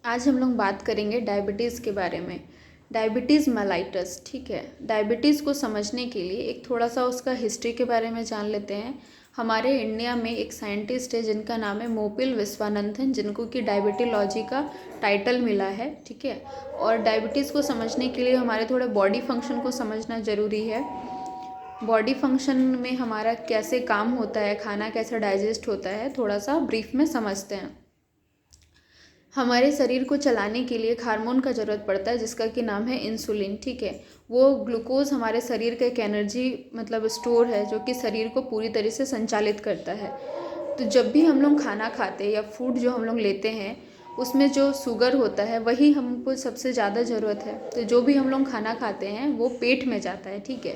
आज हम लोग बात करेंगे डायबिटीज़ के बारे में। डायबिटीज़ मेलाइटस, ठीक है। डायबिटीज़ को समझने के लिए एक थोड़ा सा उसका हिस्ट्री के बारे में जान लेते हैं। हमारे इंडिया में एक साइंटिस्ट है जिनका नाम है मोपिल विश्वानंदन, जिनको कि डायबिटोलॉजी का टाइटल मिला है, ठीक है। और डायबिटीज़ को समझने के लिए हमारे थोड़े बॉडी फंक्शन को समझना ज़रूरी है। बॉडी फंक्शन में हमारा कैसे काम होता है, खाना कैसे डाइजेस्ट होता है, थोड़ा सा ब्रीफ में समझते हैं। हमारे शरीर को चलाने के लिए एक हार्मोन का ज़रूरत पड़ता है जिसका कि नाम है इंसुलिन, ठीक है। वो ग्लूकोज हमारे शरीर का एक एनर्जी मतलब स्टोर है जो कि शरीर को पूरी तरह से संचालित करता है। तो जब भी हम लोग खाना खाते हैं या फूड जो हम लोग लेते हैं उसमें जो शुगर होता है वही हमको सबसे ज़्यादा ज़रूरत है। तो जो भी हम लोग खाना खाते हैं वो पेट में जाता है, ठीक है।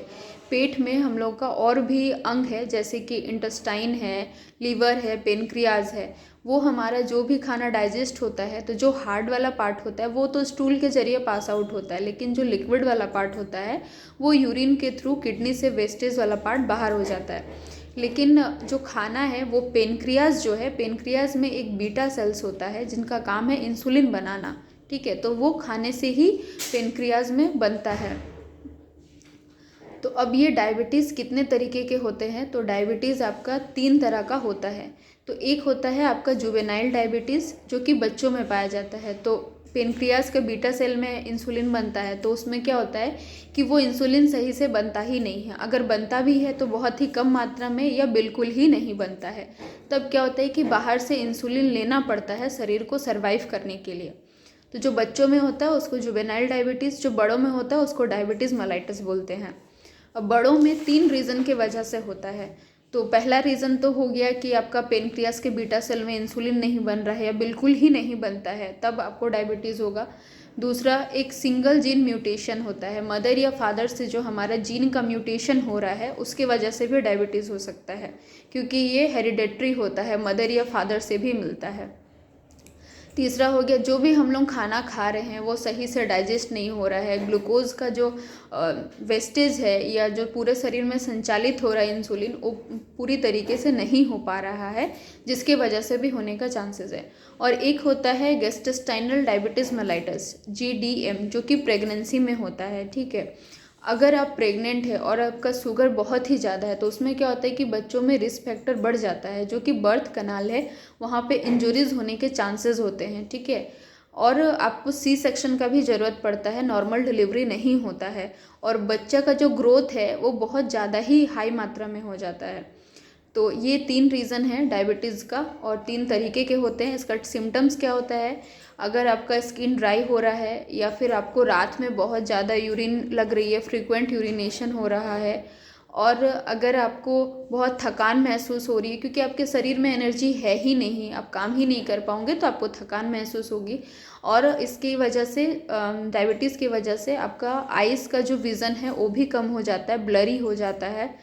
पेट में हम लोग का और भी अंग है जैसे कि इंटेस्टाइन है, लीवर है, पेनक्रियाज है। वो हमारा जो भी खाना डाइजेस्ट होता है, तो जो हार्ड वाला पार्ट होता है वो तो स्टूल के जरिए पास आउट होता है, लेकिन जो लिक्विड वाला पार्ट होता है वो यूरिन के थ्रू किडनी से वेस्टेज वाला पार्ट बाहर हो जाता है। लेकिन जो खाना है वो पेनक्रियाज जो है, पेनक्रियाज में एक बीटा सेल्स होता है जिनका काम है इंसुलिन बनाना, ठीक है। तो वो खाने से ही पेनक्रियाज में बनता है। तो अब ये डायबिटीज़ कितने तरीके के होते हैं, तो डायबिटीज़ आपका 3 तरह का होता है। तो एक होता है आपका जुवेनाइल डायबिटीज़ जो कि बच्चों में पाया जाता है। तो पेनक्रियाज का बीटा सेल में इंसुलिन बनता है, तो उसमें क्या होता है कि वो इंसुलिन सही से बनता ही नहीं है। अगर बनता भी है तो बहुत ही कम मात्रा में या बिल्कुल ही नहीं बनता है। तब क्या होता है कि बाहर से इंसुलिन लेना पड़ता है शरीर को सर्वाइव करने के लिए। तो जो बच्चों में होता है उसको जुवेनाइल डायबिटीज़, जो बड़ों में होता है उसको डायबिटीज़ मेलाइटस बोलते हैं। अब बड़ों में 3 रीज़न के वजह से होता है। तो पहला रीज़न तो हो गया कि आपका पेनक्रियास के बीटा सेल में इंसुलिन नहीं बन रहा है या बिल्कुल ही नहीं बनता है, तब आपको डायबिटीज़ होगा। दूसरा, एक सिंगल जीन म्यूटेशन होता है, मदर या फादर से जो हमारा जीन का म्यूटेशन हो रहा है उसके वजह से भी डायबिटीज़ हो सकता है, क्योंकि ये हेरिडेटरी होता है, मदर या फादर से भी मिलता है। तीसरा हो गया, जो भी हम लोग खाना खा रहे हैं वो सही से डाइजेस्ट नहीं हो रहा है, ग्लूकोज का जो वेस्टेज है या जो पूरे शरीर में संचालित हो रहा है इंसुलिन, वो पूरी तरीके से नहीं हो पा रहा है, जिसके वजह से भी होने का चांसेस है। और एक होता है गैस्ट्रोइंटेस्टाइनल डायबिटीज़ मेलाइटस, GDM, जो कि प्रेगनेंसी में होता है, ठीक है। अगर आप प्रेग्नेंट है और आपका शुगर बहुत ही ज़्यादा है तो उसमें क्या होता है कि बच्चों में रिस्क फैक्टर बढ़ जाता है, जो कि बर्थ कनाल है, वहाँ पे इंजरीज होने के चांसेस होते हैं, ठीक है। और आपको सी सेक्शन का भी ज़रूरत पड़ता है, नॉर्मल डिलीवरी नहीं होता है। और बच्चा का जो ग्रोथ है वो बहुत ज़्यादा ही हाई मात्रा में हो जाता है। तो ये 3 रीज़न है डायबिटीज़ का और 3 तरीके के होते हैं। इसका सिम्टम्स क्या होता है, अगर आपका स्किन ड्राई हो रहा है या फिर आपको रात में बहुत ज़्यादा यूरिन लग रही है, फ्रीक्वेंट यूरिनेशन हो रहा है, और अगर आपको बहुत थकान महसूस हो रही है क्योंकि आपके शरीर में एनर्जी है ही नहीं, आप काम ही नहीं कर पाओगे तो आपको थकान महसूस होगी। और इसकी वजह से डायबिटीज़ की वजह से आपका आइज़ का जो विज़न है वो भी कम हो जाता है, ब्लरी हो जाता है,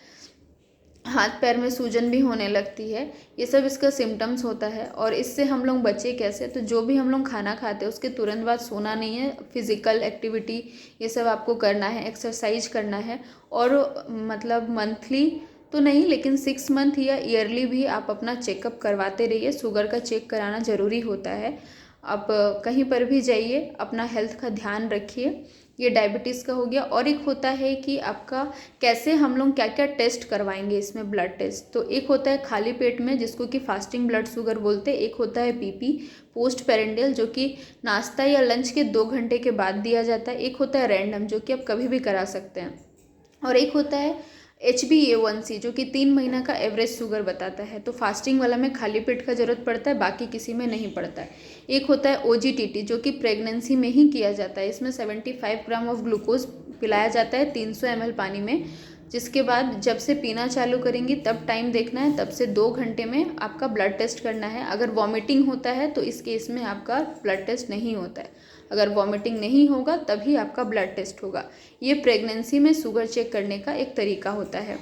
हाथ पैर में सूजन भी होने लगती है। ये सब इसका सिम्टम्स होता है। और इससे हम लोग बचे कैसे, तो जो भी हम लोग खाना खाते हैं उसके तुरंत बाद सोना नहीं है, फिज़िकल एक्टिविटी ये सब आपको करना है, एक्सरसाइज करना है। और मतलब मंथली तो नहीं लेकिन 6 मंथ या ईयरली भी आप अपना चेकअप करवाते रहिए। शुगर का चेक कराना ज़रूरी होता है। आप कहीं पर भी जाइए, अपना हेल्थ का ध्यान रखिए। ये डायबिटीज़ का हो गया। और एक होता है कि आपका कैसे हम लोग क्या क्या टेस्ट करवाएंगे इसमें, ब्लड टेस्ट। तो एक होता है खाली पेट में जिसको कि फास्टिंग ब्लड शुगर बोलते हैं। एक होता है PP, पोस्ट पेरेंडियल, जो कि नाश्ता या लंच के 2 घंटे के बाद दिया जाता है। एक होता है रैंडम, जो कि आप कभी भी करा सकते हैं। और एक होता है HbA1c, जो कि 3 महीना का एवरेज शुगर बताता है। तो फास्टिंग वाला में खाली पेट का ज़रूरत पड़ता है, बाकी किसी में नहीं पड़ता है। एक होता है OGTT, जो कि प्रेगनेंसी में ही किया जाता है। इसमें 75 ग्राम ऑफ ग्लूकोज पिलाया जाता है 300 ml पानी में, जिसके बाद जब से पीना चालू करेंगी तब टाइम देखना है, तब से 2 घंटे में आपका ब्लड टेस्ट करना है। अगर वॉमिटिंग होता है तो इस केस में आपका ब्लड टेस्ट नहीं होता है। अगर वॉमिटिंग नहीं होगा तभी आपका ब्लड टेस्ट होगा। ये प्रेगनेंसी में शुगर चेक करने का एक तरीका होता है।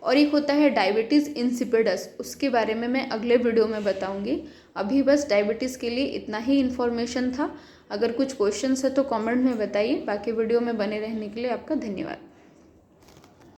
और एक होता है डायबिटीज़ इंसिपिडस, उसके बारे में मैं अगले वीडियो में बताऊंगी। अभी बस डायबिटीज़ के लिए इतना ही इन्फॉर्मेशन था। अगर कुछ क्वेश्चंस है तो कमेंट में बताइए। बाकी वीडियो में बने रहने के लिए आपका धन्यवाद।